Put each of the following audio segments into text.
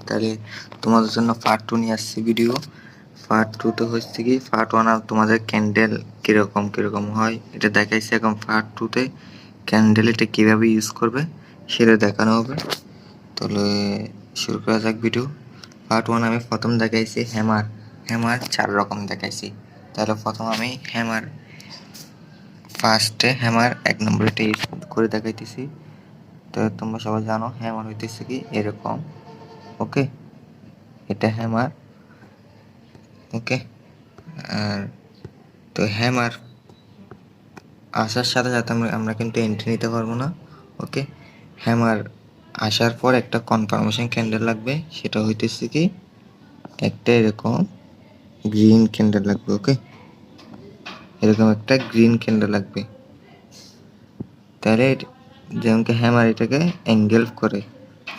তাহলে তোমাদের জন্য পার্ট 2 নিয়ে আসছি ভিডিও। পার্ট 2 তো হচ্ছে কি পার্ট 1 আর তোমাদের ক্যান্ডেল কিরকম হয় এটা দেখাইছি। এখন পার্ট 2 তে ক্যান্ডেল এটা কিভাবে ইউজ করবে সেটা দেখানো হবে। তাহলে শুরু করা যাক ভিডিও। পার্ট 1 আমি প্রথম দেখাইছি হ্যামার 4 রকম দেখাইছি। তাহলে প্রথম আমি ফার্স্টে হ্যামার 1 নম্বরটা ইউজ করে দেখাইতেছি। তো তোমরা সবাই জানো হ্যামার হইতেছে কি এরকম। ওকে, এটা হ্যামার। ওকে, আর তো হ্যামার আসার সাথে সাথে আমরা কিন্তু এন্ট্রি নিতে পারবো না। ওকে, হ্যামার আসার পর একটা কনফার্মেশন ক্যান্ডেল লাগবে, সেটা হইতেছে কি একটা এরকম গ্রিন ক্যান্ডেল লাগবে। ওকে, এরকম একটা গ্রিন ক্যান্ডেল লাগবে। তাহলে যেমন কি হ্যামার এটাকে এনগেলফ করে,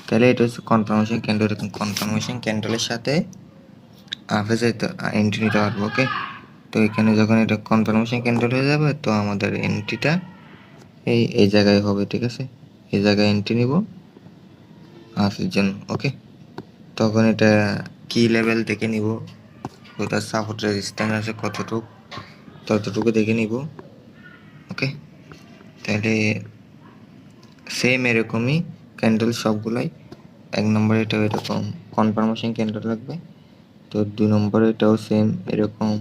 তাহলে এটা হচ্ছে কনফার্মেশন ক্যান্ডেল। এরকম কনফার্মেশন ক্যান্ডেলের সাথে আপে যাইতে এন্ট্রি নিতে পারবো। ওকে, তো এখানে যখন এটা কনফার্মেশন ক্যান্ডেল হয়ে যাবে তো আমাদের এন্ট্রিটা এই জায়গায় হবে। ঠিক আছে, এই জায়গায় এন্ট্রি নিব হাফের জন্য। ওকে, তখন এটা কি লেভেল দেখে নিব, ওটার সাপোর্ট রেজিস্ট্যান্স আছে ততটুকু দেখে নিব। ওকে, তাহলে সেম এরকমই ক্যান্ডেল সবগুলাই। 1 নম্বরে এটাও এরকম কনফার্মেশন ক্যান্ডেল লাগবে। তো 2 নম্বরে এটাও সেম এরকম,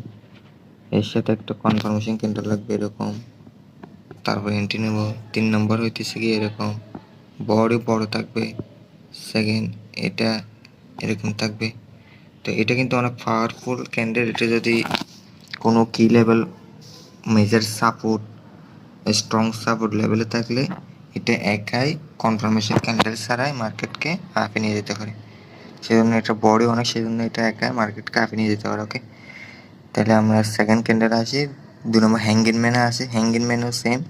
এর সাথে একটা কনফার্মেশন ক্যান্ডেল লাগবে এরকম, তারপর এন্ট্রি নেব। 3 নম্বর হইতেছে কি এরকম বড় থাকবে। সেকেন্ড এটা এরকম থাকবে। তো এটা কিন্তু অনেক পাওয়ারফুল ক্যান্ডেল। এটা যদি কোনো কি level major support strong support লেভেলে থাকলে এটা একাই কনফার্মেশন ক্যান্ডেল ছাড়াই মার্কেটকে আপে নিয়ে যেতে পারে। সেজন্য এটা বড় অনেক, সেজন্য এটা একাই মার্কেটকে আপে নিয়ে যেতে পারে। ওকে, তাহলে আমরা সেকেন্ড ক্যান্ডেল আসি। 2 নম্বর হ্যাঙ্গিং ম্যানে আছে। Hanging ম্যানও same.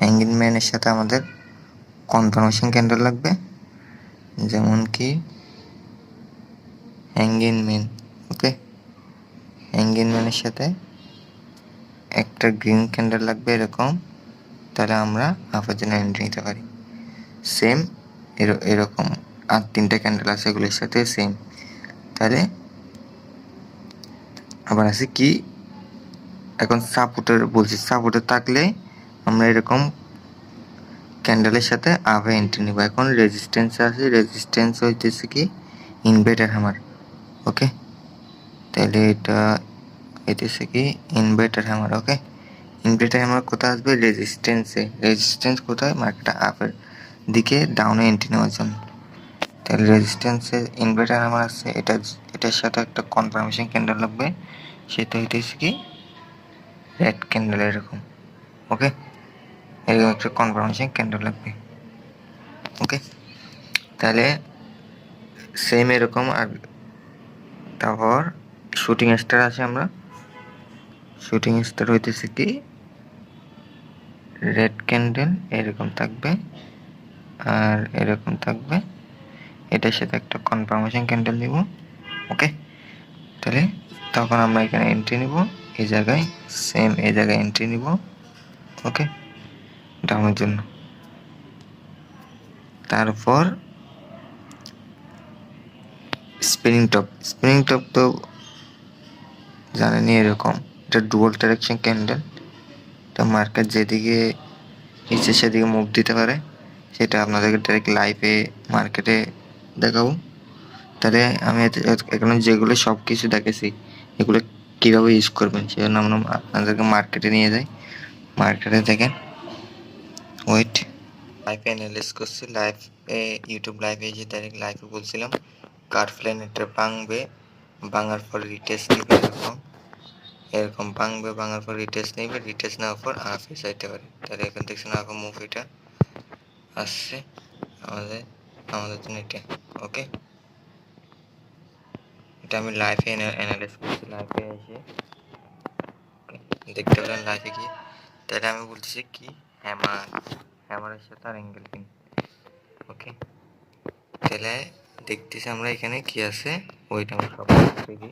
হ্যাঙ্গিং ম্যানের সাথে আমাদের কনফার্মেশন ক্যান্ডেল লাগবে, যেমন কি হ্যাঙ্গিং ম্যান। ওকে, হ্যাঙ্গিং ম্যানের সাথে একটা গ্রিন ক্যান্ডেল লাগবে এরকম, তাহলে আমরা হাফের জন্য এন্ট্রি নিতে পারি। সেম এরকম আর 3টে ক্যান্ডেল আছে, এগুলোর সাথে সেম। তাহলে আবার আছে কি এখন সাপোর্টে থাকলে আমরা এরকম ক্যান্ডেলের সাথে আপে এন্ট্রি নিব। এখন রেজিস্ট্যান্স আছে, রেজিস্ট্যান্স হইতেছে কি ইনভার্টার হ্যামার। ওকে, তাহলে এটা হইতেছে কি ইনভার্টার হ্যামার। ওকে, ইনভার্টার হ্যামার কোথায় আসবে রেজিস্ট্যান্স কোথায় মার্কেটটা আপের দিকে ডাউনে এন্ট্রি নেওয়ার জন্য। তাহলে রেজিস্ট্যান্সে ইনভার্টার হ্যামার আছে, এটার সাথে একটা কনফার্মেশন ক্যান্ডেল লাগবে, সেটা হইতেছে কি রেড ক্যান্ডেল এরকম। ওকে, এরকম একটা কনফার্মেশন ক্যান্ডেল লাগবে। ওকে, তাহলে সেম এরকম। আর তারপর শুটিং স্টার আছে, আমরা শুটিং স্টার হইতেছে কি রেড ক্যান্ডেল এরকম থাকবে আর এরকম থাকবে, এটার সাথে একটা কনফার্মেশন ক্যান্ডেল নিব। ওকে, তাহলে তখন আমরা এখানে এন্ট্রি নিব, এই জায়গায় সেম এই জায়গায় এন্ট্রি নিব। ওকে, ডাউনের জন্য। তারপর স্পিনিং টপ তো জানেনই এরকম, এটা ডুয়াল ডাইরেকশন ক্যান্ডেল। এটা মার্কেট যেদিকে ইচ্ছে সেদিকে মুভ দিতে পারে, সেটা আপনাদেরকে ডাইরেক্ট লাইভে মার্কেটে দেখাবো। তাহলে আমি এখানে যেগুলো সব কিছু দেখেছি এগুলো কীভাবে ইউজ করবেন সেজন্য আমরা আপনাদেরকে মার্কেটে নিয়ে যাই। মার্কেটে দেখেন, ওয়েট, লাইভে অ্যানালাইজ করছি। ইউটিউব লাইভে এসে ডাইরেক্ট লাইভে বলছিলাম কার প্ল্যান এটা ভাঙার পর রিটেস্ট নেবে এরকম ভাঙার পর রিটেস্ট নেওয়ার পর আফে চাইতে পারে। তাহলে এখন দেখছেন আফে মুভিটা আসছে আমাদের জন্য এটা। ওকে, এটা আমি লাইভে অ্যানালাইজ করছি, লাইভে এসে দেখতে পেলেন লাইভে গিয়ে। তাহলে আমি বলতেছি কি হ্যামারের সাথে আর অ্যাঙ্গেল পিন। ওকে, তাহলে দেখতেছি আমরা এখানে কি আছে, ওইটা আমরা সব দেখি।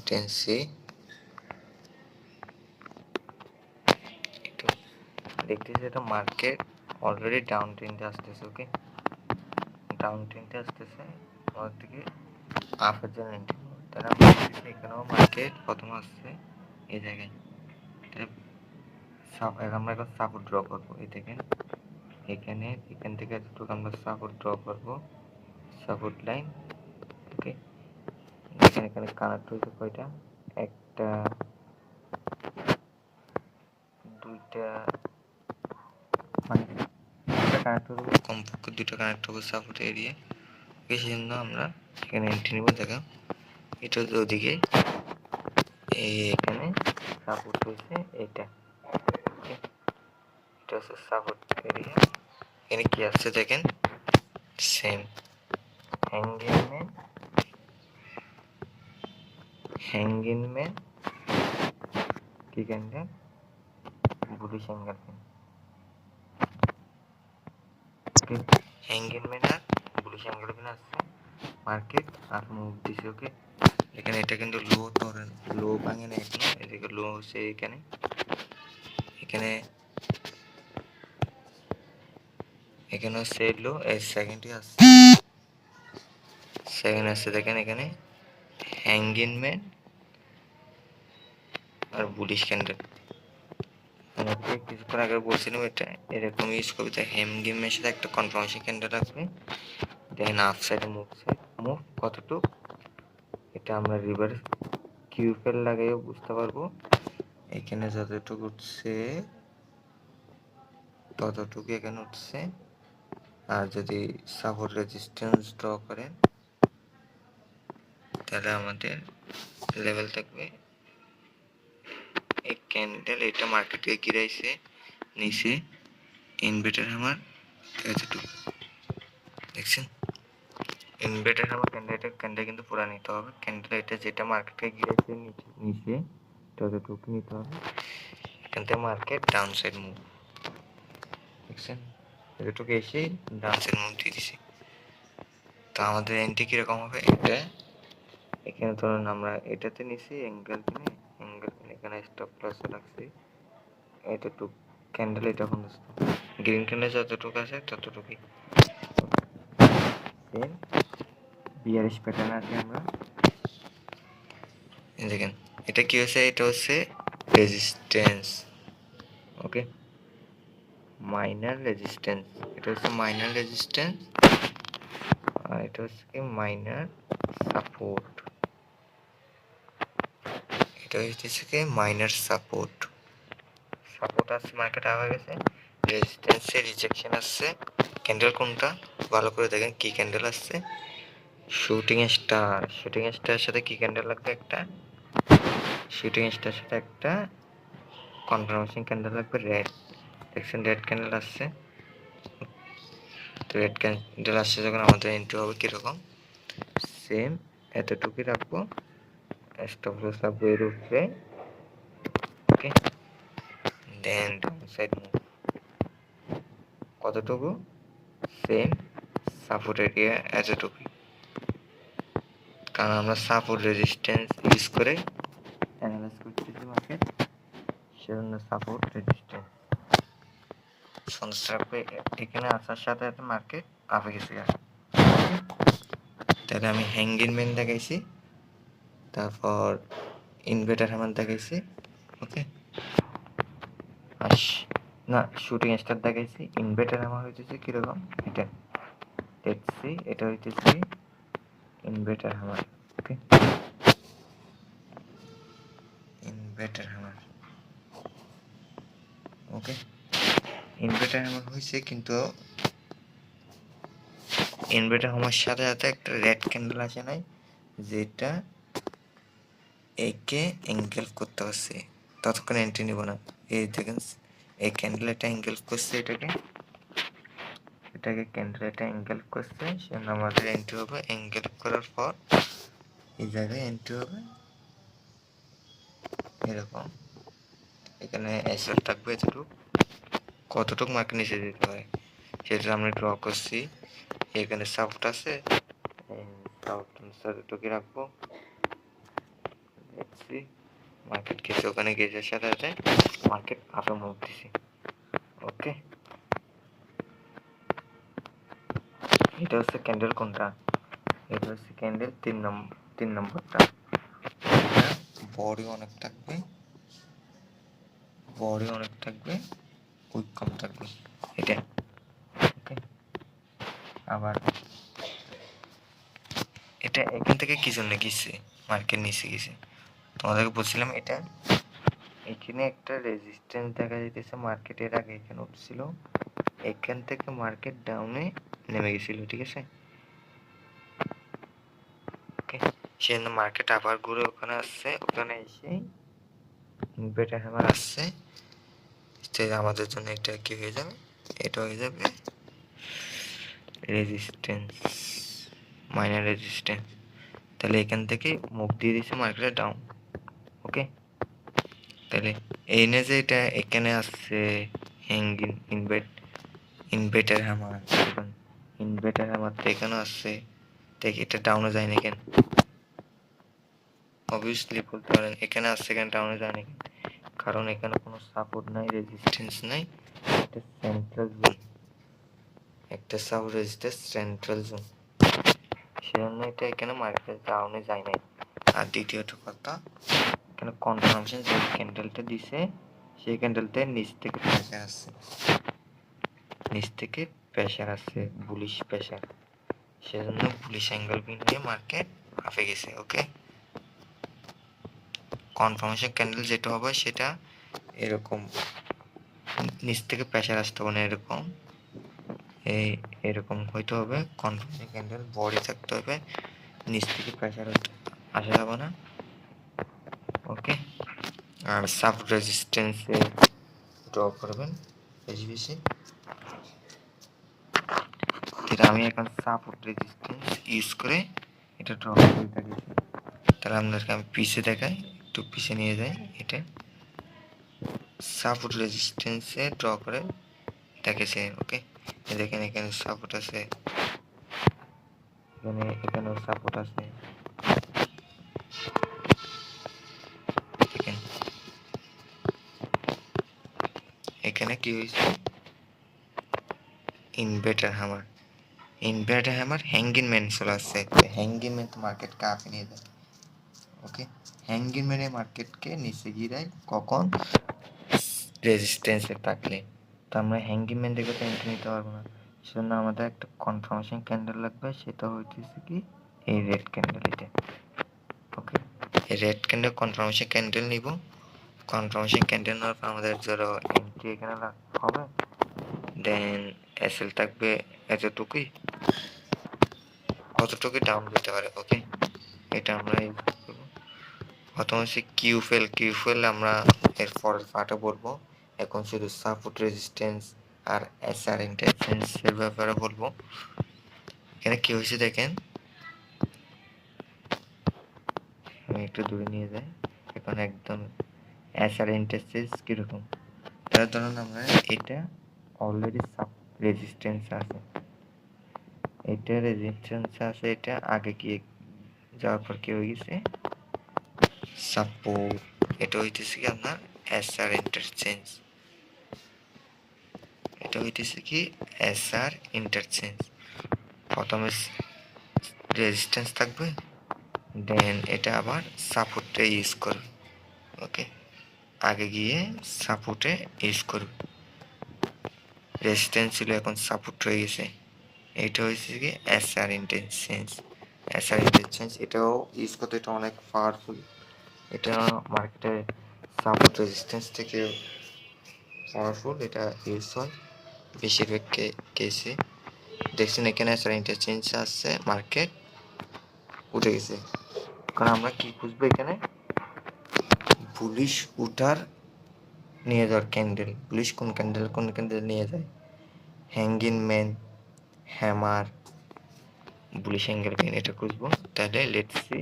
টেন্সি দেখতেছি এটা মার্কেট অলরেডি ডাউন ট্রেন্ডে আসতেছে। ওকে, ডাউন ট্রেন্ডে আসতেছে আমাদের থেকে আপের জন্য এন্ট্রি নেব। তাহলে আমরা দেখতেছি এখানেও মার্কেট প্রথম আসছে এই জায়গায়। আমরা এখন সাপোর্ট ড্র করবো, এই দেখেন এখান থেকে এতটুকু আমরা সাপোর্ট ড্র করবো, সাপোর্ট লাইন। ওকে, দেখেন এখানে কানেক্ট হয়েছে কয়টা, একটা, দুইটা, মানে দুটা কানেক্ট হবে, কমপক্ষে দুটো কানেক্ট হবে সাপোর্ট এরিয়া। সেই জন্য আমরা এখানে এন্ট্রি নিব। দেখো এটা ওদিকে এখানে সাপোর্ট হয়েছে এটা, এটা হচ্ছে সাপোর্ট এরিয়া। এখানে কি আসছে দেখেন, সেম হ্যাঙ্গিং ম্যান কি ক্যান্ডেল, বুলিশ অ্যাঙ্গেল পেন। ওকে, হ্যাঙ্গিং ম্যান আর বুলিশ অ্যাঙ্গেল পেন আসছে, মার্কেট আর মুভ দিছে। ওকে, এখানে এটা কিন্তু লো ধরেন, লো ভাঙে না এখানে, এদিকে লো হচ্ছে এখানে, এখানে হচ্ছে লো, এই সেকেন্ডই আসছে, সেকেন্ড আসছে দেখেন এখানে হ্যাঙ্গিং ম্যান আর বুলিশ ক্যান্ডেল। কিছুক্ষণ আগে বলছিলাম এটা এরকম ইউজ করবে, তাই হ্যাঙ্গিং ম্যানের সাথে একটা কনফার্মেশন ক্যান্ডেল রাখবে, দেন আপ সাইডে মুভ কতটুক, এটা আমরা রিভার্স কিউফেল লাগাইও বুঝতে পারবো। এখানে যতটুকু উঠছে ততটুকু এখানে উঠছে, আর যদি সাপোর্ট রেজিস্ট্যান্স ড্র করেন তাহলে আমাদের লেভেল থাকবে এই ক্যান্ডেল, এটা মার্কেটে গিরাইছে নিচে, ইনভার্টার আমার এতটুকু দেখছেন, ইনভার্টার আমার ক্যান্ডেল কিন্তু পুরা নিতে হবে, ক্যান্ডেল এটা যেটা মার্কেটে গিরাইছে নিচে ততটুকু নিতে হবে। এখান থেকে মার্কেট ডাউন সাইড মুভ দেখছেন, এতটুকু এসে ডাউন সাইড মুভ দিয়ে দিছে। তো আমাদের এন্ট্রি কিরকম হবে, এটা এখানে ধরুন আমরা এটাতে নিছি অ্যাঙ্গেল কিনে, এখানে স্টপ লস রাখছি, এতটুকু ক্যান্ডেল এটা কোন গ্রিন ক্যান্ডেল যতটুকু আছে ততটুকুই সেম বিয়ারিশ প্যাটার্ন আছে। আমরা দেখেন এটা কি হচ্ছে, এটা হচ্ছে রেজিস্ট্যান্স। ওকে, মাইনার রেজিস্ট্যান্স, এটা হচ্ছে মাইনার রেজিস্ট্যান্স, আর এটা হচ্ছে কি মাইনার সাপোর্ট, এটা হচ্ছে কি মাইনার সাপোর্ট। সাপোর্ট আসছে মার্কেট আগে গেছে, রেজিস্ট্যান্সে রিজেকশন আসছে। ক্যান্ডেল কোনটা ভালো করে দেখেন, কি ক্যান্ডেল আসছে, শুটিং স্টার, শুটিং স্টারের সাথে কি ক্যান্ডেল লাগবে, একটা শুটিং স্টারের সাথে একটা কনফার্মেশন ক্যান্ডেল লাগবে রেড, দেখছেন রেড ক্যান্ডেল আসছে। তো রেড ক্যান্ডেল আসছে যখন আমাদের এন্ট্রি হবে কিরকম, সেম এতটুকুই রাখবো, স্টপ লস রাখবো এর উপরে। ওকে, দেন ডাউন সাইড মুভ কতটুকু, সেম সাপোর্ট এরিয়া এতটুকুই, কারণ আমরা সাপোর্ট রেজিস্ট্যান্স ইউজ করে অ্যানালাইজ করতেছি মার্কেট, সেজন্য সাপোর্ট রেজিস্ট্যান্স সংস্থা এখানে আসার সাথে সাথে মার্কেট আপে গেছে। তাহলে আমি হ্যাঙ্গিং ম্যান দেখাইছি, তারপর ইনভার্টার হ্যামার দেখাইছি। ওকে, আর না শুটিং স্টার দেখাইছি, ইনভার্টার হ্যামার হইতেছে কিরকম, এটা দেখছি, এটা হইতেছে ইনভার্টার হ্যামার। ওকে, ইনভার্টার হ্যামার। ওকে, ইনভার্টার হ্যামার হয়েছে, কিন্তু ইনভার্টার হ্যামার সাথে সাথে একটা রেড ক্যান্ডেল আসে নাই, যেটা একে এঙ্গেল করতে পারছে, ততক্ষণ এন্ট্রি নিব না। এই দেখেন এই ক্যান্ডেল এটা এঙ্গেল করছে, এটাকে ক্যান্ডেল এটা এঙ্গেল করছে, সেজন্য আমাদের এন্ট্রি হবে, এঙ্গেল করার পর এই জায়গায় এন্ট্রি হবে এরকম, এখানে এসএল থাকবে এতটুকু, কতটুকু মার্কেট নিচে দিতে হয় সেটা আমরা ড্র করছি। এখানে সাপোর্ট আছে, সাপোর্টটুকু রাখবো, দেখছি মার্কেট গেছে, ওখানে গেজের সাথে সাথে মার্কেট আপে মুভ দিছি। ওকে, এটা হচ্ছে ক্যান্ডেল কোনটা, এটা হচ্ছে ক্যান্ডেল 3 নম্বরটা। বডি অনেক থাকবে, উইক কম থাকবে, এটা। ওকে, আবার এটা এখান থেকে কি জন্য গেছে, মার্কেট নিচে গেছে, তোমাদেরকে বলছিলাম এটা এখানে একটা রেজিস্ট্যান্স দেখা যাইতেছে, মার্কেটের আগে এখানে উঠছিল, এখান থেকে মার্কেট ডাউনে নেমে গেছিল, ঠিক আছে। ওকে, সেজন্য মার্কেট আবার ঘুরে ওখানে আসছে, ওখানে এসে বেটা হ্যামার আসছে, আমাদের জন্য এটা কি হয়ে যাবে, এটা হয়ে যাবে রেজিস্ট্যান্স, মাইনার রেজিস্ট্যান্স। তাহলে এখান থেকে মুভ দিয়ে দিচ্ছে মার্কেটে ডাউন। ওকে, তাহলে এই না যে এটা এখানে আসছে hanging inverter hammer, inverter hammer তো এখানেও আসছে, দেখ এটা ডাউনে যায় না কেন, অবভিয়াসলি বলতে পারেন এখানে আসছে কেন ডাউনে যায় না কেন, কারণ এখানে কোনো সাপোর্ট নাই, রেজিস্ট্যান্স নাই, এটা সেন্ট্রাল জোন, একটা সাপোর্ট রেজিস্ট্যান্স সেন্ট্রাল জোন, সেজন্য এটা এখানে মার্কেট ডাউনে যায় নাই। আর দ্বিতীয়ত কথা, এখানে কনফার্মেশন যে ক্যান্ডেলটা দিছে সেই ক্যান্ডেলটা নিচ থেকে প্রেসার আসছে, বুলিশ প্রেসার, সেজন্য বুলিশ অ্যাঙ্গেল নিয়ে মার্কেট হাফে গেছে। ওকে, কনফার্মেশন ক্যান্ডেল যেটা হবে সেটা এরকম নিচ থেকে প্রেসার আসতে হবে না, এরকম হইতে হবে, কনফার্মেশন ক্যান্ডেল বডি থাকতে হবে, নিচ থেকে প্রেসার আসা যাবে না। ওকে, আর সাব রেজিস্ট্যান্সে ড্র করবেন বেশি বেশি। আমি এখন সাপোর্ট রেজিস্ট্যান্স ইউজ করে এটা ড্র করে থাকি, তাহলে আপনাদেরকে আমি পিছে দেখাই, একটু পিছে নিয়ে যাই, এটা সাপোর্ট রেজিস্ট্যান্সে ড্র করে দেখেছে। ওকে, দেখেন এখানে সাপোর্ট আছে, এখানেও সাপোর্ট আছে, দেখেন এখানে কি হয়েছে, ইনভার্টার হ্যামার হ্যাঙ্গিং ম্যান চলে আসছে, হ্যাঙ্গিং ম্যান তো মার্কেটকে আপে নিয়ে যায়। ওকে, হ্যাঙ্গিং ম্যানে মার্কেটকে নিচে গিরায় কখন, রেজিস্ট্যান্সে থাকলে, তো আমরা হ্যাঙ্গিং ম্যান দেখে তো এন্ট্রি নিতে পারবো না, সেজন্য আমাদের একটা কনফার্মেশন ক্যান্ডেল লাগবে, সেটা হইতেছে কি এই রেড ক্যান্ডেল, এটা। ওকে, এই রেড ক্যান্ডেল কনফার্মেশন ক্যান্ডেল নিব, কনফার্মেশন ক্যান্ডেল নেওয়ার পর আমাদের ধরো এন্ট্রি এখানে হবে, দেন এসএল থাকবে এতটুকুই, কতটুকু ডাউন যেতে পারে। ওকে, এটা আমরা ইউজ করব। প্রথম হচ্ছে কিউফেল আমরা এর পরের পার্টে বলবো, এখন শুধু সাপোর্ট রেজিস্ট্যান্স আর এসআর ইন্টারচেঞ্জের ব্যাপারে বলবো। এখানে কি হয়েছে দেখেন, আমি একটু দূরে নিয়ে যাই, এখন একদম এসআর ইন্টারচেঞ্জ কীরকম, তার ধরুন আমরা এটা অলরেডি রেজিস্ট্যান্স আছে, এটা আগে গিয়ে যাওয়ার পর কি হয়ে গেছে সাপোর্ট, এটা হইতেছে কি আপনার এসআর ইন্টারচেঞ্জ, এটা হইতেছে কি এসআর ইন্টারচেঞ্জ, প্রথমে রেজিস্ট্যান্স থাকবে, দেন এটা আবার সাপোর্টে ইউজ করবে। ওকে, আগে গিয়ে সাপোর্টে ইউজ করবে, রেজিস্ট্যান্স ছিল এখন সাপোর্ট হয়ে গেছে, এটা হয়েছে কি এসআর ইন্টারচেঞ্জ। এটাও ইউজ করতে এটা অনেক পাওয়ারফুল, এটা মার্কেটে সাপোর্ট রেজিস্ট্যান্স থেকে পাওয়ারফুল, এটা ইউজ হয় বেশিরভাগ কেসে। দেখছেন এখানে এসআর ইন্টারচেঞ্জ আসছে, মার্কেট উঠে গেছে, কারণ আমরা কি খুঁজবো এখানে, বুলিশ উঠার নিয়ে যাওয়ার ক্যান্ডেল, বুলিশ কোন ক্যান্ডেল নিয়ে যায়, hanging man, hammer, bullish angle pen, এটা খুঁজবো। তাহলে লেটস সি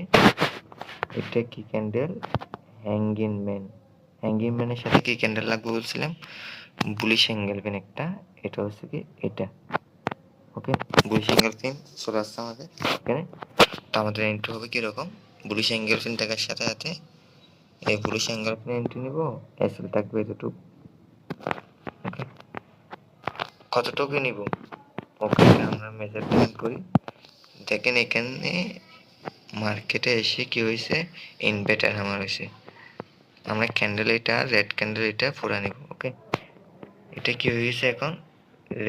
এটা কি ক্যান্ডেল, হ্যাঙ্গিং ম্যানের সাথে কি ক্যান্ডেল লাগবে বলছিলাম, বুলিশ অ্যাঙ্গেল পেন একটা, এটা হচ্ছে কি এটা। ওকে, বুলিশ অ্যাঙ্গেল পেন চলে আসছে আমাদের এখানে, তো আমাদের এন্ট্রি হবে কিরকম, বুলিশ অ্যাঙ্গেল পেন দেখার সাথে সাথে এই বুলিশ অ্যাঙ্গেল পেন এন্ট্রি নিব, এসএল থাকবে এতটুকু। ওকে, কতটুকু নিব, ওকে, আমরা মেজারমেন্ট করি। দেখেন এখানে মার্কেটে এসে কি হয়েছে, ইনভার্টার হ্যামার হয়েছে। আমরা ক্যান্ডেল এটা রেড ক্যান্ডেল এটা পুরা নিব। ওকে, এটা কি হয়ে গেছে এখন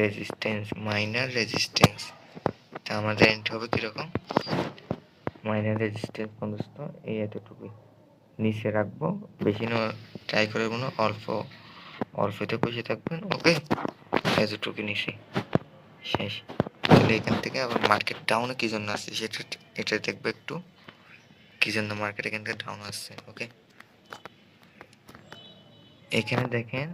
রেজিস্ট্যান্স, মাইনার রেজিস্ট্যান্স। তা আমাদের এন্ট্রি হবে কিরকম, মাইনার রেজিস্ট্যান্স পর্যন্ত এই এতটুকুই নিচে রাখবো, বেশি ট্রাই করবো না, অল্প অল্পতে বসে থাকবেন। ওকে, এতটুকু নিচে শেষ। তাহলে এখান থেকে আবার মার্কেট ডাউনে কি জন্য আসছে সেটা এটা দেখবো একটু, কি জন্য মার্কেট এখান থেকে ডাউন আসছে। ওকে, এখানে দেখেন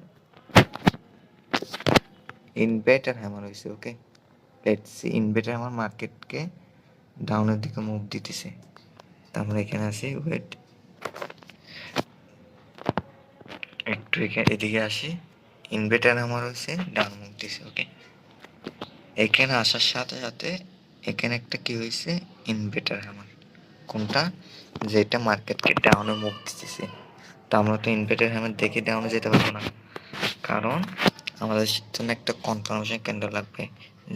ইনভার্টার হ্যামার হয়েছে। ওকে, লেটস সি ইনভার্টার আমার মার্কেটকে ডাউনের দিকে মুভ দিতেছে। আমরা এখানে আসি, ওয়েট একটু এদিকে আসি, ইনভার্টার আমার হয়েছে ডাউন মুভ দিছে। ওকে, এখানে আসার সাথে সাথে এখানে একটা কি হয়েছে, ইনভার্টার হ্যামার। কোনটা, যেটা মার্কেটকে ডাউনে মুভ দিতেছে। তো আমরা তো ইনভার্টার হ্যামার দেখে ডাউনে যেতে পারবো না, কারণ আমাদের জন্য একটা কনফার্মেশন ক্যান্ডেল লাগবে,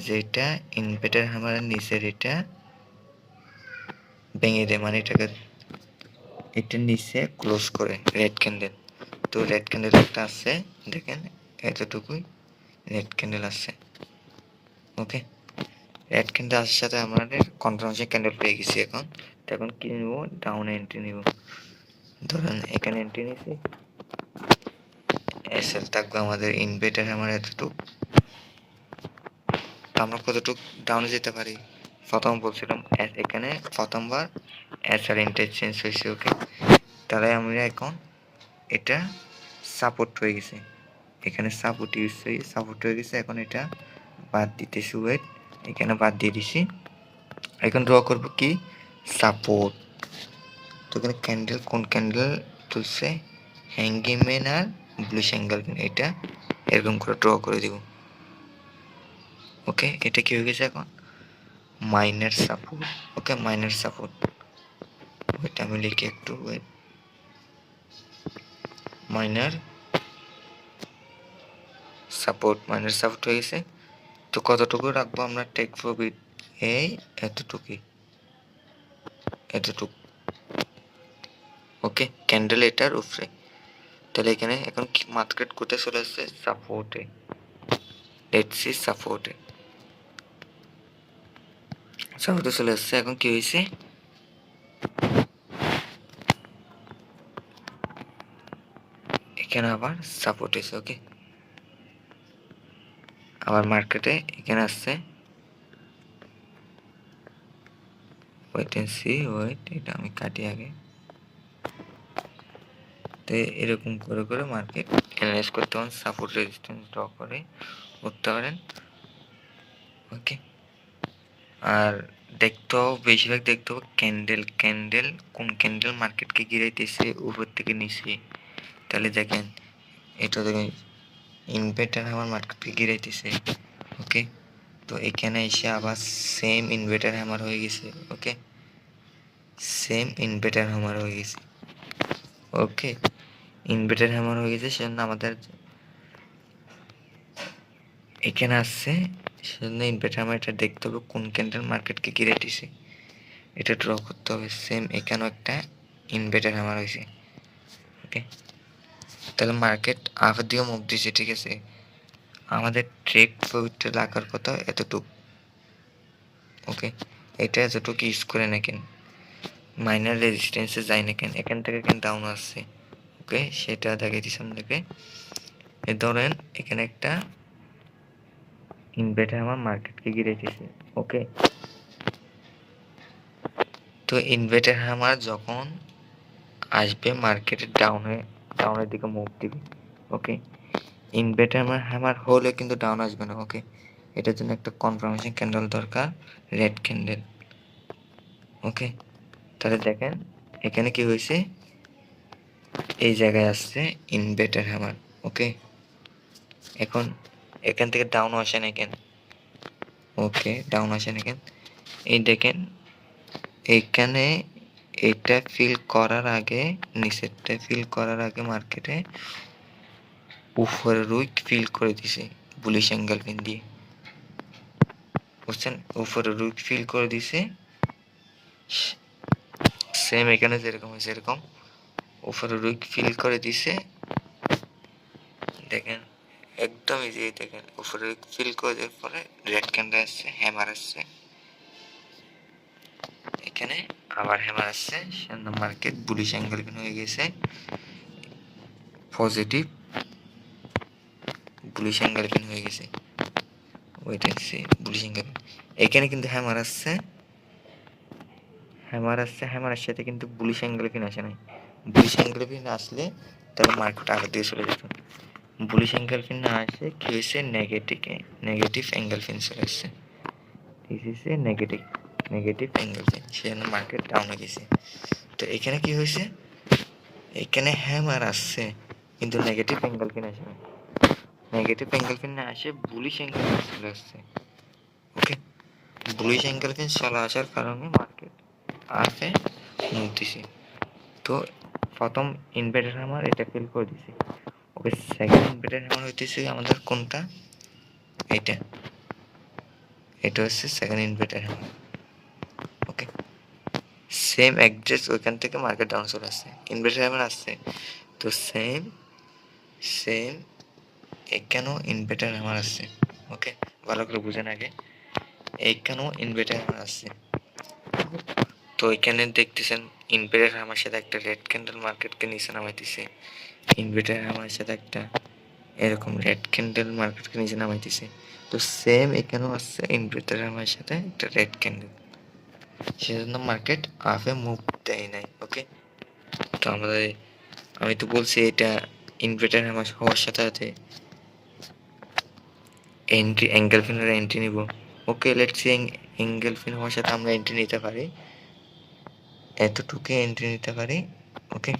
যেটা ইনভার্টার হ্যামারের নিচের এটা ভেঙে দেয়, মানে এটাকে এটার নিচে ক্লোজ করে রেড ক্যান্ডেল। তো রেড ক্যান্ডেল একটা আছে, দেখেন এতটুকুই রেড ক্যান্ডেল আছে। ওকে, রেড ক্যান্ডেল আসার সাথে আমাদের কনফার্মেশন ক্যান্ডেল পেয়ে গেছি। এখন কি নিব, ডাউন এন্ট্রি নিব। ধরেন এখানে এন্ট্রি নিছি, এসএল থাকবে আমাদের ইনভার্টার আমার এতটুকু। আমরা কতটুকু ডাউনে যেতে পারি, প্রথম বলছিলাম এখানে প্রথমবার এসএল ইন্টারচেঞ্জ হয়েছে। ওকে, তাহলে আমরা এখন এটা সাপোর্ট হয়ে গেছে, এখানে সাপোর্ট হয়ে গেছে। এখন এটা বাদ দিতেছি, ওয়েট এখানে বাদ দিয়ে দিছি। এখন ড্র করবো কি, সাপোর্ট। তো এখানে ক্যান্ডেল, কোন ক্যান্ডেল তুলছে, হ্যাঙ্গিংম্যান আর ব্লুশ অ্যাঙ্গেল, এটা এরকম করে ড্র করে দিব। ওকে, এটা কি হয়ে গেছে এখন মাইনার সাপোর্ট। ওকে, মাইনার সাপোর্ট, ওইটা আমি লিখি একটু, ওয়েট মাইনার সাপোর্ট হয়ে গেছে। তো কতটুকু রাখবো আমরা টেক প্রফিট, এই এতটুকু। ওকে, ক্যান্ডেল এটার উপরে। তাহলে এখানে এখন মার্কেট কোথায় চলে আসছে, সাপোর্টে। লেটস সি সাপোর্টে চলে আসছে। এখন কি হয়েছে, এখানে আবার সাপোর্ট এসে। ওকে, আবার মার্কেটে এখানে আসছে, ওয়েট এন্ড সি, ওয়েট এটা আমি কাটি আগে। তো এরকম করে করে মার্কেট অ্যানালাইজ করতে পারেন, সাপোর্ট রেজিস্ট্যান্স ড্র করে উঠতে পারেন। ওকে, আর বেশিরভাগ দেখতে হবে ক্যান্ডেল কোন ক্যান্ডেল মার্কেটকে গিরাইতেছে উপর থেকে নিচে। তাহলে দেখেন এটা দেখেন ইনভার্টার আমার মার্কেটকে গিরাইতেছে। ওকে, তো এখানে এসে আবার সেম ইনভার্টার হ্যামার হয়ে গেছে। ওকে, সেম ইনভার্টার হ্যামার হয়ে গেছে। ওকে, ইনভার্টার হ্যামার হয়ে গেছে, সেজন্য আমাদের এখানে আসছে, সেজন্য ইনভার্টার হ্যামার এটা দেখতে হবে কোন ক্যান্ডেল মার্কেটকে গিরাইতেছে, এটা ড্র করতে হবে। সেম এখানেও একটা ইনভার্টার হ্যামার হয়েছে। ওকে, তাহলে মার্কেট আবার দিকে মুভ দিছে। ঠিক আছে, আমাদের ট্রেড প্রফিটটা লাগার কথা এতটুকু। ওকে, এটা এতটুকু ইউজ করে না কেন, মাইনার রেজিস্ট্যান্সে যায় না কেন, এখান থেকে কেন ডাউন আসছে। ওকে, সেটা দেখাইছি আপনাকে। ধরেন এখানে একটা ইনভার্টার আমার মার্কেটকে গিরাইতেছে। ওকে, তো ইনভার্টার আমার যখন আসবে মার্কেটের ডাউনের দিকে মুভ দিবে। ওকে, ইনভার্টার হ্যামার হলে কিন্তু ডাউন আসবে না। ওকে, এটার জন্য একটা কনফার্মেশন ক্যান্ডেল দরকার, রেড ক্যান্ডেল। ওকে, তাহলে দেখেন এখানে কি হয়েছে, এই জায়গায় আসছে ইনভার্টার হ্যামার। ওকে, এখন এখান থেকে ডাউন আসে না কেন, ওকে ডাউন আসে না কেন, এই দেখেন এইখানে এটা ফিল করার আগে, নিচেরটা ফিল করার আগে মার্কেটে উপরের উইক ফিল করে দিছে বুলিশ অ্যাঙ্গেল পিন দিয়ে। বুঝছেন, উপরে উইক ফিল করে দিছে, সেম এখানে যেরকম হয়েছে এরকম উপরে উইক ফিল করে দিছে। দেখেন একদম ইজি, দেখেন উপরে উইক ফিল করে দেওয়ার পরে রেড ক্যান্ডেল আসছে, হ্যামার আসছে, এখানে আবার হ্যামার আসছে, মার্কেট বুলিশ অ্যাঙ্গেল হয়ে গেছে, পজিটিভ বুলিশ অ্যাঙ্গেল হয়ে গেছে, ওইটা হচ্ছে বুলিশ অ্যাঙ্গেল। এখানে কিন্তু হ্যামার আসছে, হ্যামারের সাথে কিন্তু বুলিশ অ্যাঙ্গেল আসে নাই। বুলিশ অ্যাঙ্গেল আসলে তাহলে মার্কেট আগের দিকে চলে যেত। বুলিশ অ্যাঙ্গেল না আসে কি হয়েছে, নেগেটিভ অ্যাঙ্গেল চলে আসছে, this is a negative angle, সেজন্য মার্কেট ডাউনে গেছে। তো এখানে কি হয়েছে, এখানে হ্যামার আসছে কিন্তু নেগেটিভ অ্যাঙ্গেল আসে না, নেগেটিভ অ্যাঙ্গেল না আসে বুলিশ অ্যাঙ্গেল চলে আসছে। ওকে, বুলিশ অ্যাঙ্গেল চলে আসার কারণে মার্কেট আসে মুভ দিছে। তো প্রথম ইনভার্টার হ্যামার এটা ফিল করে দিছে। ওকে, সেকেন্ড ইনভার্টার হ্যামার হইতেছে আমাদের কোনটা, এটা হচ্ছে সেকেন্ড ইনভার্টার হ্যামার। ওকে, সেম অ্যাড্রেস ওইখান থেকে মার্কেট ডাউন চলে আসছে, ইনভার্টার হ্যামার আসছে। তো সেম এখানেও ইনভার্টার হ্যামার আসছে। ওকে, ভালো করে বুঝেন আগে, এইখানেও ইনভার্টার হ্যামার আসছে। তো এখানে দেখতেছেন ইনভার্টার হ্যামার সাথে একটা রেড ক্যান্ডেল মার্কেটকে নিচে নামাইতেছে, ইনভার্টার হ্যামার সাথে একটা এরকম রেড ক্যান্ডেল মার্কেটকে নিচে নামাইতেছে। তো সেম এখানেও আসছে ইনভার্টার হ্যামার সাথে একটা রেড ক্যান্ডেল, সেজন্য মার্কেট আপে মুভ দেয় নাই। ওকে, তো আমি তো বলছি এটা ইনভার্টার হ্যামার হওয়ার সাথে সাথে অ্যাঙ্গেল ফিনের এন্ট্রি নিব। ওকে, লেটস সি অ্যাঙ্গেল ফিন হওয়ার সাথে আমরা এন্ট্রি নিতে পারি, এতটুকু এন্ট্রি নিতে পারি। ওকে,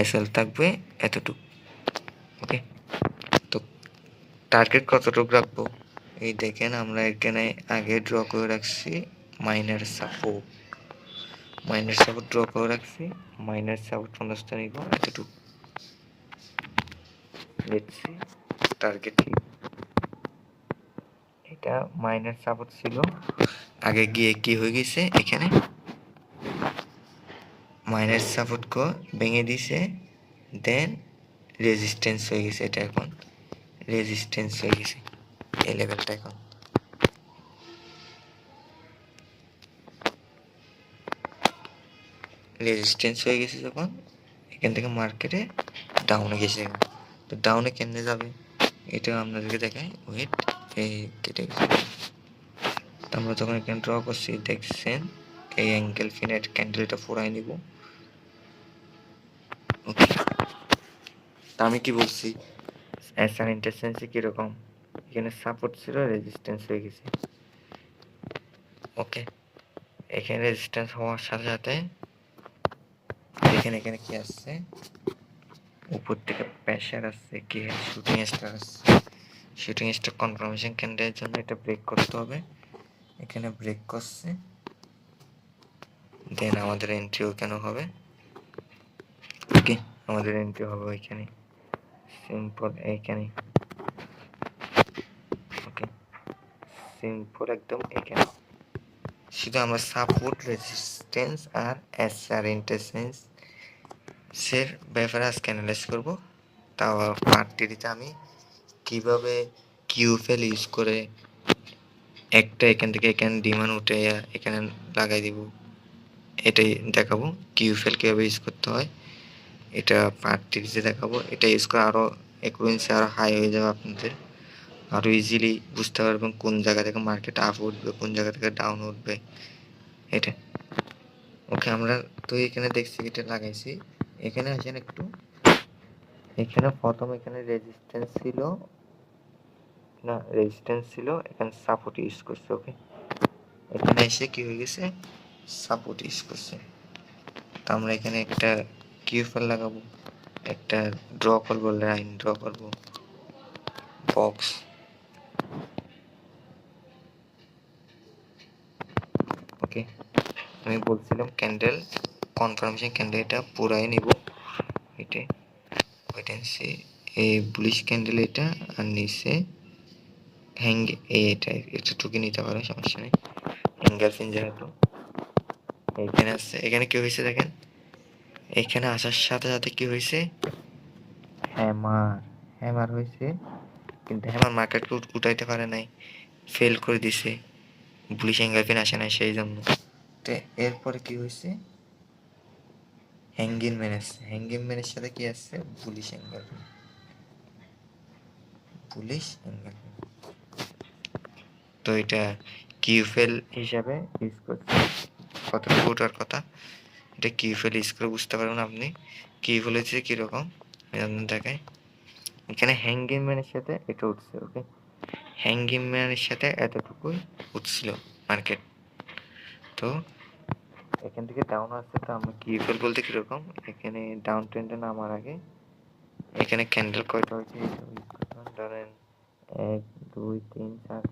এসএল থাকবে এতটুকু। ওকে, তো টার্গেট কতটুকু রাখবো, এই দেখেন আমরা এখানে আগে ড্র করে রাখছি মাইনার সাপোর্ট ড্র করে রাখছি, মাইনার সাপোর্ট 50টা নিব এতটুকু। লেটস সি টার্গেট কি, এটা মাইনার সাপোর্ট ছিল, আগে গিয়ে কি হয়ে গেছে, এখানে মাইনার সাপোর্ট কো ভেঙে দিছে, দেন রেজিস্ট্যান্স হয়ে গেছে, এটা এখন রেজিস্ট্যান্স হয়ে গেছে এই লেভেলটা। এখন রেজিস্ট্যান্স হয়ে গেছে যখন, এখান থেকে মার্কেটে ডাউনে গেছে। তো ডাউনে কেমনে যাবে এটা আপনাদেরকে দেখাই, ওয়েট, এই কেটে গেছে। তো আমরা যখন এখানে ড্র করছি দেখছেন এই অ্যাঙ্গেল ফিনের ক্যান্ডেলটা ফোরাই নিব। ওকে, তা আমি কি বলছি, এসআর ইন্টারসেন্সি কিরকম, এখানে সাপোর্ট ছিল, রেজিস্ট্যান্স হয়ে গেছে। ওকে, এখানে রেজিস্ট্যান্স হওয়ার সাথে সাথে এখানে কি আসছে, উপর থেকে প্রেসার আসছে, কি শুটিং স্টার আসছে, শুটিং স্টার কনফার্মেশন ক্যান্ডেলের জন্য এটা ব্রেক করতে হবে, এখানে ব্রেক করছে, দেন আমাদের এন্ট্রি ওখানে হবে। ওকে, আমাদের এন্ট্রি হবে ওইখানে, সিম্পল এইখানে। ওকে, সিম্পল একদম এখানে শুধু আমরা সাপোর্ট, রেজিস্ট্যান্স আর এসআর ইন্টারসেন্সের ব্যাপারে আজকে অ্যানালাইজ করবো। তাও পার্ট থ্রিতে আমি কীভাবে কিউএফএল ইউজ করে একটা এখান থেকে এখানে ডিমান্ড উঠে এখানে লাগাই দিব, এটাই দেখাবো কিউএফএল কীভাবে ইউজ করতে হয়, এটা পার্ট থ্রিতে দেখাবো। এটা ইউজ করে আরও অ্যাকুরেন্সি আরও হাই হয়ে যাবে, আপনাদের আরও ইজিলি বুঝতে পারবেন কোন জায়গা থেকে মার্কেট আপ উঠবে, কোন জায়গা থেকে ডাউন উঠবে এটা। ওকে, আমরা তো এখানে দেখছি এটা লাগাইছি, এখানে আসেন একটু, এখানে প্রথম এখানে রেজিস্ট্যান্স ছিল, এখানে সাপোর্ট ইউজ করছে। ওকে, এখানে এসে কি হয়ে গেছে, সাপোর্ট ইউজ করছে। তো আমরা এখানে একটা কিউএফএল লাগাবো, একটা ড্র করবো, লাইন ড্র করবো, বক্স। ওকে, আমি বলছিলাম ক্যান্ডেল কনফার্মেশন ক্যান্ডেল এটা পুরাই নিব, এটা ওয়েট এন্ড সি, এই বুলিশ ক্যান্ডেল এটা, আর নিচে হ্যাং এটা টুকি নিতে পারো, সমস্যা নেই। অ্যাঙ্গেল পিন যেহেতু এইখানে আসছে, এখানে কি হয়েছে দেখেন, এখানে আসার সাথে সাথে কি হয়েছে, হ্যামার হয়েছে, কিন্তু হ্যামার মার্কেট উঠাইতে পারে নাই, ফেল করে দিছে, বুলিশ অ্যাঙ্গেল পিন আসে নাই সেই জন্য। তো এরপরে কি হয়েছে, হ্যাঙ্গিং ম্যান আসছে, হ্যাঙ্গিং ম্যানের সাথে কি আসছে, bullish angle pin, bullish angle pin. তো এটা কিউফেল হিসাবে ইউজ করছে, কতটুকু ওঠার কথা এটা কিউফেল ইউজ করে বুঝতে পারবেন আপনি। কিউফেল হচ্ছে কিরকম দেখায়, এখানে হ্যাঙ্গিং ম্যানের সাথে এটা উঠছে, ওকে, হ্যাঙ্গিং ম্যানের সাথে এতটুকুই উঠছিল মার্কেট। তো এখান থেকে ডাউন আসছে, তো আমরা কিউফেল বলতে কিরকম, এখানে ডাউন ট্রেন্ডে নামার আগে এখানে ক্যান্ডেল কয়টা হয়েছে ধরেন 1 2 3 4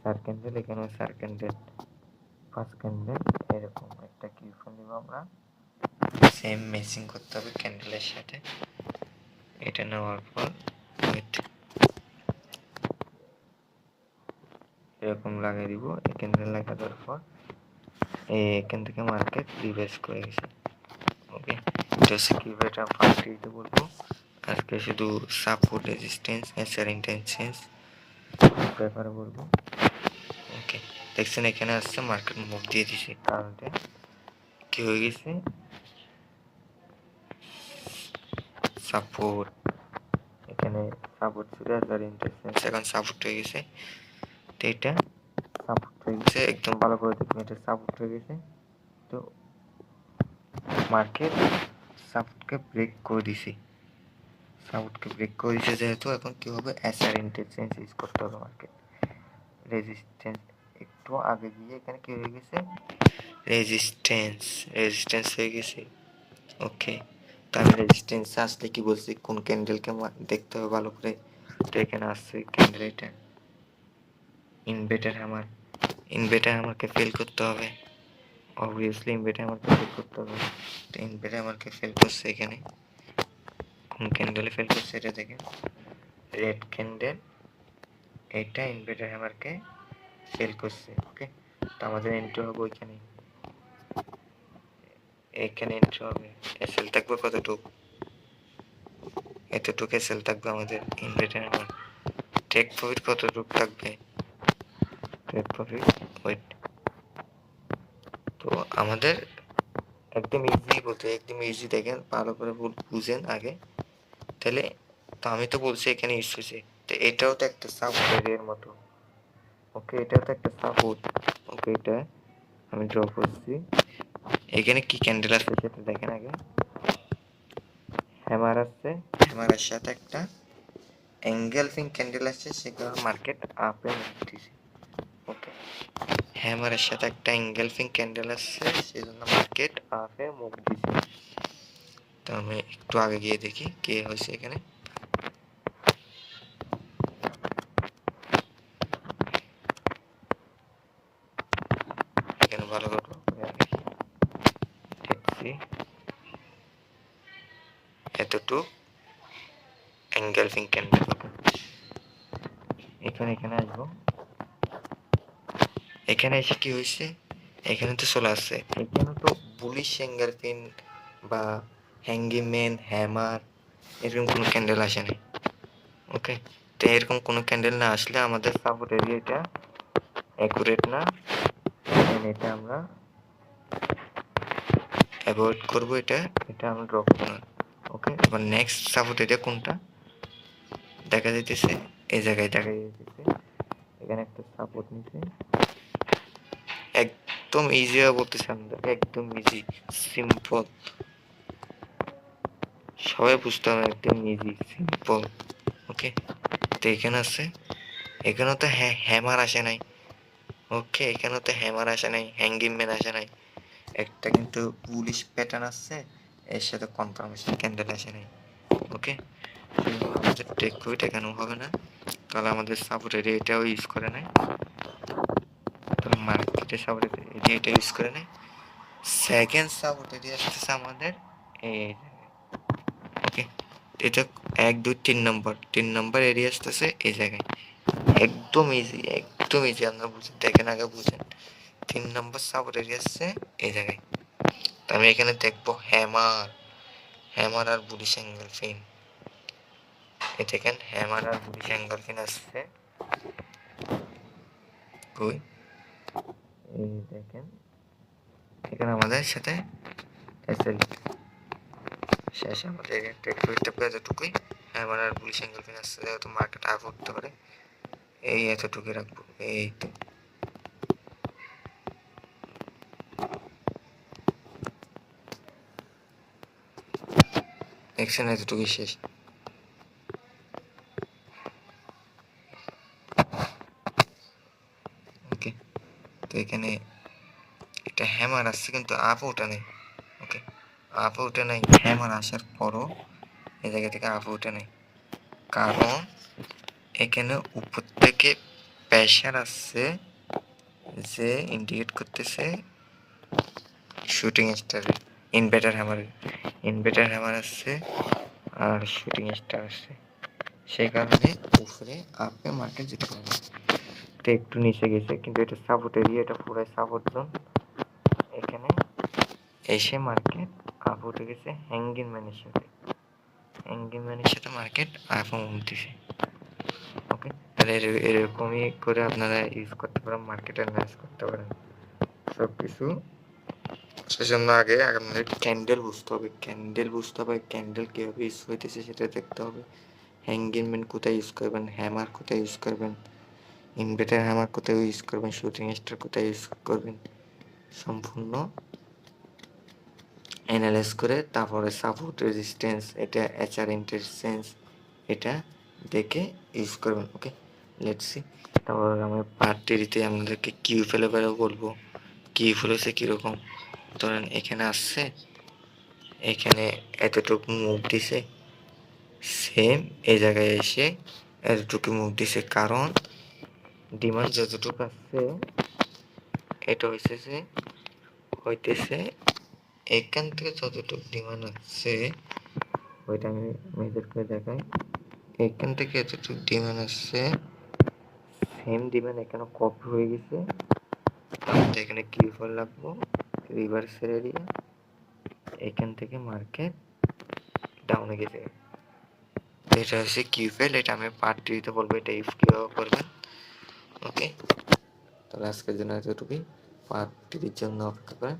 4 ক্যান্ডেল, এখানে 4 ক্যান্ডেল, 5 ক্যান্ডেল, এরকম একটা কিউফেল নিব আমরা, সেম ম্যাচিং করতে হবে ক্যান্ডেলের সাথে। এটা নেওয়ার পর এরকম লাগিয়ে দিব, এই ক্যান্ডেল লাগা দেওয়ার পর এখান থেকে মার্কেট রিভার্স করে গেছে, ওকে। এটা হচ্ছে কিভাবে এটা ফার্স্ট দিতে বলবো আজকে, শুধু সাপোর্ট রেজিস্ট্যান্স এসআর ইন্টেন্সেন্স ব্যাপারে বলবো, ওকে। দেখছেন এখানে আসছে মার্কেট মুভ দিয়ে দিছে, কারণটা কি হয়ে গেছে, সাপোর্ট, এখানে সাপোর্ট ছিল এসআর ইন্টেন্সেন্স, এখন সাপোর্ট হয়ে গেছে। তো এটা সাপোর্ট হয়ে গেছে, একদম ভালো করে দেখুন, এটা সাপোর্ট হয়ে গেছে। তো মার্কেট সাপোর্টকে ব্রেক করে দিছে, সাপোর্টকে ব্রেক করে দিছে যেহেতু, এখন কি হবে, এসআর ইন্টেন্সেন্স ইউজ করতে হবে মার্কেট, রেজিস্ট্যান্স একটু আগে গিয়ে এখানে কি হয়ে গেছে, রেজিস্ট্যান্স হয়ে গেছে, ওকে। তো আমি রেজিস্ট্যান্স আসলে কি বলছি, কোন ক্যান্ডেলকে দেখতে হবে ভালো করে, তো এখানে আসছে ক্যান্ডেল, এটা ইনভার্টার আমাকে ফেল করতে হবে, অবভিয়াসলি ইনভার্টার আমাকে ফেল করতে হবে। তো ইনভার্টার আমাকে ফেল করছে, এখানে কোন ক্যান্ডেলে ফেল করছে এটা দেখেন, রেড ক্যান্ডেল, এটা ইনভার্টার আমাকে ফেল করছে, ওকে। তো আমাদের এন্ট্রি হবে ওইখানে, এখানে এন্ট্রি হবে, এসএল থাকবে কতটুকু, এতটুকু এসএল থাকবে আমাদের ইনভার্টার আমার, টেক প্রফিট কতটুকু থাকবে, টেক প্রফিট ওয়েট। তো আমাদের একদম ইজি বলতে, একদম ইজি, দেখেন ভালো করে বুঝেন আগে, তাহলে তো আমি তো বলছি এখানে ইস্যু হয়েছে, তো এটাও তো একটা সাপোর্ট এরিয়ার মতো, ওকে, এটাও তো একটা সাপোর্ট, ওকে। এটা আমি ড্র করছি, এখানে কি ক্যান্ডেল আছে সেটা দেখেন আগে, হ্যামার আছে, হ্যামারের সাথে একটা এঙ্গেলফিং ক্যান্ডেল আছে, সেগুলো মার্কেট আপে উঠতেছে, ওকে। হ্যামারের সাথে একটা এঙ্গেলফিং ক্যান্ডেল আছে, সেজন্য মার্কেট আপে মুভ দিছে। তো আমি একটু আগে গিয়ে দেখি কি হয়েছে এখানে, এখানে ভালো করে দেখছি, এতটুকু এঙ্গেলফিং ক্যান্ডেল, এখানে আসবো, এখানে এসে কি হয়েছে, এখানে তো চলে আসছে, এখানে তো বুলিশ এঙ্গেলফিন বা হ্যাঙ্গিম্যান, হ্যামার, এরকম কোনো ক্যান্ডেল আসে নাই, ওকে। তো এরকম কোনো ক্যান্ডেল না আসলে আমাদের সাপোর্ট এরিয়াটা অ্যাকুরেট না, এটা আমরা অ্যাভয়েড করবো, এটা আমরা ড্র করবো না, ওকে। এবার নেক্সট সাপোর্ট এরিয়া কোনটা দেখা যাইতেছে, এই জায়গায় দেখা যাইতেছে, এখানে একটা সাপোর্ট নিচে, একদম ইজি বলতেছি আমরা, একদম ইজি সিম্পল, সবাই বুঝতে হবে, একদম ইজি সিম্পল, ওকে। তো এখানে আছে, এখানেও তো হ্যামার আসে নাই, ওকে, এখানেও তো হ্যামার আসে নাই, হ্যাঙ্গিং ম্যান আসে নাই, একটা কিন্তু বুলিশ প্যাটার্ন আসছে, এর সাথে কনফার্মেশন ক্যান্ডেল আসে নাই, ওকে। আমাদের টেক প্রফিট এখানেও হবে না, তাহলে আমাদের সাপোর্ট এরিয়া এটাও ইউজ করে নেয়, তাহলে মার্কেটের সাপোর্ট এরিয়া এটা ইউজ করে নেয়, সেকেন্ড সাপোর্ট এরিয়া আসতেছে আমাদের এই, ওকে। এটা 1 2 3 নম্বর এরিয়া আসতেছে এই জায়গায়। একদম ইজি, একদম ইজি। আপনারা বুঝেন, দেখেন আগে বুঝেন। 3 নম্বর সাপোর্ট এরিয়া আসছে এই জায়গায়। তো আমি এখানে দেখবো হ্যামার আর বুলিশ অ্যাঙ্গেল ফিন। এই দেখেন হ্যামার আর বুলিশ অ্যাঙ্গেল ফিন আসছে কই, এই দেখেন এখানে আমাদের সাথে এসএল শেষে আমাদের ট্রেড স্টপ এতটুকুই। হ্যামার আর বুলিশ অ্যাঙ্গেল ফিন আসছে, যেহেতু মার্কেট আপ উঠতে পারে এই এতটুকুই রাখবো। এই তো দেখছেন, এতটুকুই শেষ। ওকে, তো এখানে এটা হ্যামার আসছে কিন্তু আপও ওঠে নাই। ওকে, আপও ওঠে নাই, হ্যামার আসার পরও এই জায়গা থেকে আপও ওঠে নাই, কারণ এখানে উপর থেকে প্রেশার আসছে যে ইন্ডিকেট করতেছে শুটিং স্টার ইনভার্টার হ্যামার আসছে আর শুটিং স্টার আসছে, সেই কারণে উপরে আপে মার্কেট যেতে পারে না। তো একটু নিচে গেছে, কিন্তু এটা সাপোর্ট এরিয়া, এটা পুরাই সাপোর্ট জোন। এখানে এসে মার্কেট আপ উঠে গেছে হ্যাঙ্গিং ম্যানের সাথে মার্কেট আপ উঠতেছে। ওকে, তাহলে এরকমই করে আপনারা ইউজ করতে পারেন, মার্কেট অ্যানালাইজ করতে পারেন সব কিছু। সেজন্য আগে আপনাদের ক্যান্ডেল বুঝতে হবে, ক্যান্ডেল কীভাবে ইউজ হইতেছে সেটা দেখতে হবে। হ্যাঙ্গিং ম্যান কোথায় ইউজ করবেন, হ্যামার কোথায় ইউজ করবেন, ইনভার্টার হ্যামার কোথায় ইউজ করবেন, শুটিং স্টার কোথায় ইউজ করবেন, সম্পূর্ণ অ্যানালাইজ করে তারপরে সাপোর্ট রেজিস্ট্যান্স, এটা এইচআর ইন্টারসেন্স, এটা দেখে ইউজ করবেন। ওকে, লেটস সি। তারপর আমি পার্ট থ্রিতে আপনাদেরকে কিউ ফেলে বলবো কিউ ফেলেছে কীরকম। ধরেন এখানে আসছে, এখানে এতটুকু মুভ দিছে, সেম এই জায়গায় এসে এতটুকু মুভ দিছে, কারণ ডিমান্ড যতটুকু আসছে এটা হইতেছে এখান থেকে যতটুকু ডিমান্ড আসছে ওইটা আমি মেজার করে দেখাই। এখান থেকে এতটুকু ডিমান্ড আসছে, সেম ডিমান্ড এখানে কপি হয়ে গেছে, তাহলে এখানে কিউ ফল লাগবো রিভার্সের এরিয়া, এখান থেকে মার্কেট ডাউনে গেছে। এটা হচ্ছে কিউ ফেল, এটা আমি পার্ট থ্রিতে বলবো এটা ইউজ কীভাবে করবেন। ওকে, তাহলে আজকের জন্য এতটুকুই, পার্ট থ্রির জন্য অপেক্ষা করেন।